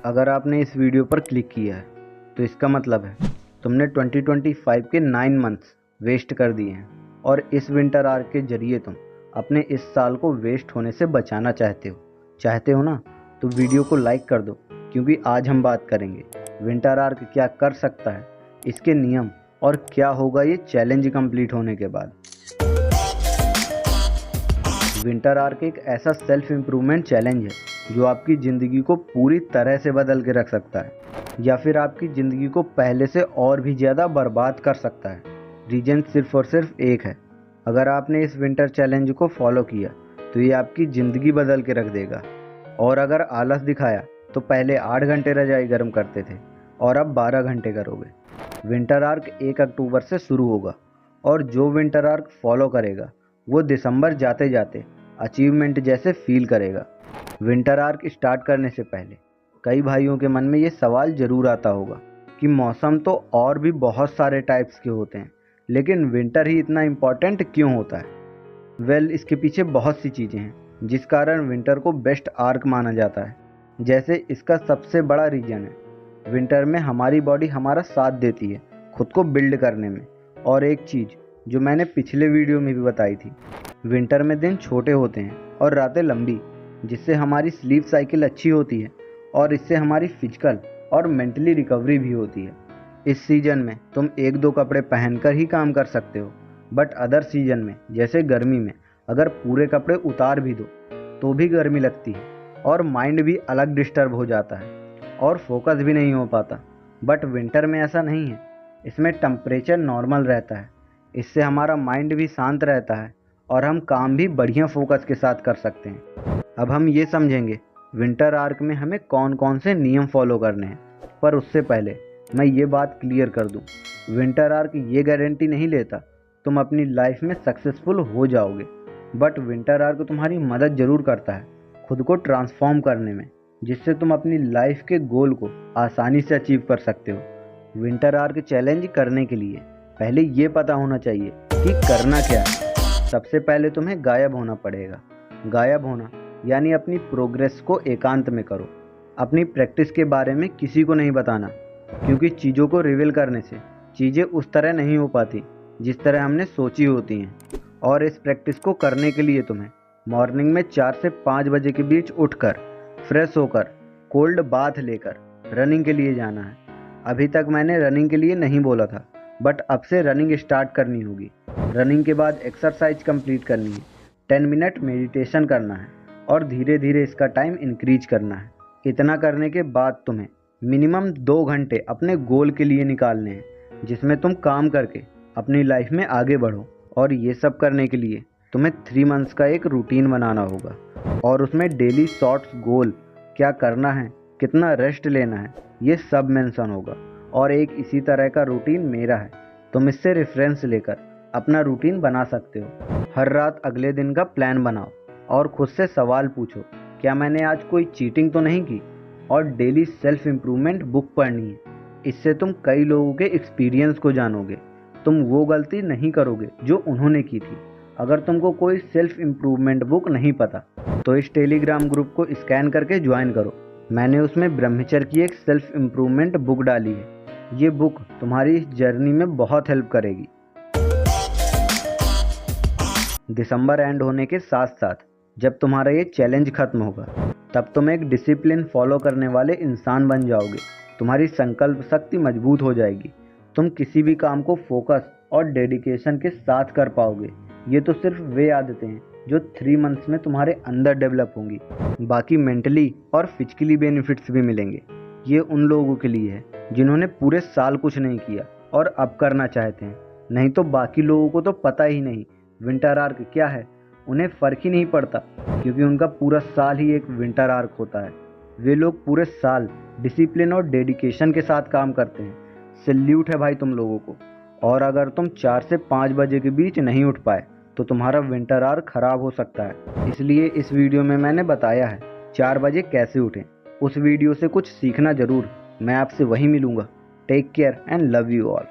अगर आपने इस वीडियो पर क्लिक किया है तो इसका मतलब है तुमने 2025 के 9 मंथ्स वेस्ट कर दिए हैं और इस विंटर आर्क के जरिए तुम अपने इस साल को वेस्ट होने से बचाना चाहते हो ना? तो वीडियो को लाइक कर दो, क्योंकि आज हम बात करेंगे विंटर आर्क क्या कर सकता है, इसके नियम और क्या होगा ये चैलेंज कंप्लीट होने के बाद। विंटर आर्क एक ऐसा सेल्फ इम्प्रूवमेंट चैलेंज है जो आपकी ज़िंदगी को पूरी तरह से बदल के रख सकता है या फिर आपकी ज़िंदगी को पहले से और भी ज़्यादा बर्बाद कर सकता है। रीज़न सिर्फ और सिर्फ एक है, अगर आपने इस विंटर चैलेंज को फॉलो किया तो ये आपकी ज़िंदगी बदल के रख देगा। और अगर आलस दिखाया तो पहले 8 घंटे रजाई गर्म करते थे और अब 12 घंटे करोगे। विंटर आर्क 1 अक्टूबर से शुरू होगा और जो विंटर आर्क फॉलो करेगा वो दिसंबर जाते जाते अचीवमेंट जैसे फील करेगा। विंटर आर्क स्टार्ट करने से पहले कई भाइयों के मन में ये सवाल ज़रूर आता होगा कि मौसम तो और भी बहुत सारे टाइप्स के होते हैं, लेकिन विंटर ही इतना इम्पॉर्टेंट क्यों होता है? इसके पीछे बहुत सी चीज़ें हैं जिस कारण विंटर को बेस्ट आर्क माना जाता है। जैसे इसका सबसे बड़ा रीज़न है, विंटर में हमारी बॉडी हमारा साथ देती है खुद को बिल्ड करने में। और एक चीज़ जो मैंने पिछले वीडियो में भी बताई थी, विंटर में दिन छोटे होते हैं और रातें लंबी, जिससे हमारी स्लीप साइकिल अच्छी होती है और इससे हमारी फिजिकल और मेंटली रिकवरी भी होती है। इस सीज़न में तुम 1-2 कपड़े पहनकर ही काम कर सकते हो, बट अदर सीज़न में जैसे गर्मी में अगर पूरे कपड़े उतार भी दो तो भी गर्मी लगती है और माइंड भी अलग डिस्टर्ब हो जाता है और फोकस भी नहीं हो पाता। बट विंटर में ऐसा नहीं है, इसमें टेम्परेचर नॉर्मल रहता है, इससे हमारा माइंड भी शांत रहता है और हम काम भी बढ़िया फोकस के साथ कर सकते हैं। अब हम ये समझेंगे विंटर आर्क में हमें कौन कौन से नियम फॉलो करने हैं। पर उससे पहले मैं ये बात क्लियर कर दूं, विंटर आर्क ये गारंटी नहीं लेता तुम अपनी लाइफ में सक्सेसफुल हो जाओगे, बट विंटर आर्क तुम्हारी मदद ज़रूर करता है खुद को ट्रांसफॉर्म करने में, जिससे तुम अपनी लाइफ के गोल को आसानी से अचीव कर सकते हो। विंटर आर्क चैलेंज करने के लिए पहले ये पता होना चाहिए कि करना क्या है। सबसे पहले तुम्हें गायब होना पड़ेगा। गायब होना यानी अपनी प्रोग्रेस को एकांत में करो। अपनी प्रैक्टिस के बारे में किसी को नहीं बताना, क्योंकि चीज़ों को रिवील करने से चीज़ें उस तरह नहीं हो पाती जिस तरह हमने सोची होती हैं। और इस प्रैक्टिस को करने के लिए तुम्हें मॉर्निंग में 4 से 5 बजे के बीच उठकर फ्रेश होकर कोल्ड बाथ लेकर रनिंग के लिए जाना है। अभी तक मैंने रनिंग के लिए नहीं बोला था, बट अब से रनिंग स्टार्ट करनी होगी। रनिंग के बाद एक्सरसाइज कंप्लीट करनी है, 10 मिनट मेडिटेशन करना है और धीरे धीरे इसका टाइम इंक्रीज करना है। इतना करने के बाद तुम्हें मिनिमम 2 घंटे अपने गोल के लिए निकालने हैं, जिसमें तुम काम करके अपनी लाइफ में आगे बढ़ो। और ये सब करने के लिए तुम्हें 3 मंथ्स का एक रूटीन बनाना होगा और उसमें डेली शॉर्ट्स गोल, क्या करना है, कितना रेस्ट लेना है, ये सब मेंशन होगा। और एक इसी तरह का रूटीन मेरा है, तुम इससे रेफरेंस लेकर अपना रूटीन बना सकते हो। हर रात अगले दिन का प्लान बनाओ और खुद से सवाल पूछो, क्या मैंने आज कोई चीटिंग तो नहीं की? और डेली सेल्फ इम्प्रूवमेंट बुक पढ़नी है, इससे तुम कई लोगों के एक्सपीरियंस को जानोगे। तुम वो गलती नहीं करोगे जो उन्होंने की थी। अगर तुमको कोई सेल्फ इम्प्रूवमेंट बुक नहीं पता तो इस टेलीग्राम ग्रुप को स्कैन करके ज्वाइन करो। मैंने उसमें ब्रह्मचर्य की एक सेल्फ इम्प्रूवमेंट बुक डाली है। ये बुक तुम्हारी इस जर्नी में बहुत हेल्प करेगी। दिसंबर एंड होने के साथ साथ जब तुम्हारा ये चैलेंज खत्म होगा, तब तुम एक डिसिप्लिन फॉलो करने वाले इंसान बन जाओगे। तुम्हारी संकल्प शक्ति मजबूत हो जाएगी। तुम किसी भी काम को फोकस और डेडिकेशन के साथ कर पाओगे। ये तो सिर्फ वे आदतें हैं जो 3 मंथ्स में तुम्हारे अंदर डेवलप होंगी। बाकी मेंटली और फिजिकली बेनिफिट्स भी मिलेंगे। ये उन लोगों के लिए है जिन्होंने पूरे साल कुछ नहीं किया और अब करना चाहते हैं। नहीं तो बाकी लोगों को तो पता ही नहीं विंटर आर्क क्या है, उन्हें फ़र्क ही नहीं पड़ता, क्योंकि उनका पूरा साल ही एक विंटर आर्क होता है। वे लोग पूरे साल डिसिप्लिन और डेडिकेशन के साथ काम करते हैं। सैल्यूट है भाई तुम लोगों को। और अगर तुम 4 से 5 बजे के बीच नहीं उठ पाए तो तुम्हारा विंटर आर्क खराब हो सकता है। इसलिए इस वीडियो में मैंने बताया है 4 बजे कैसे उठें। उस वीडियो से कुछ सीखना ज़रूर। मैं आपसे वहीं मिलूँगा। Take care and love you all.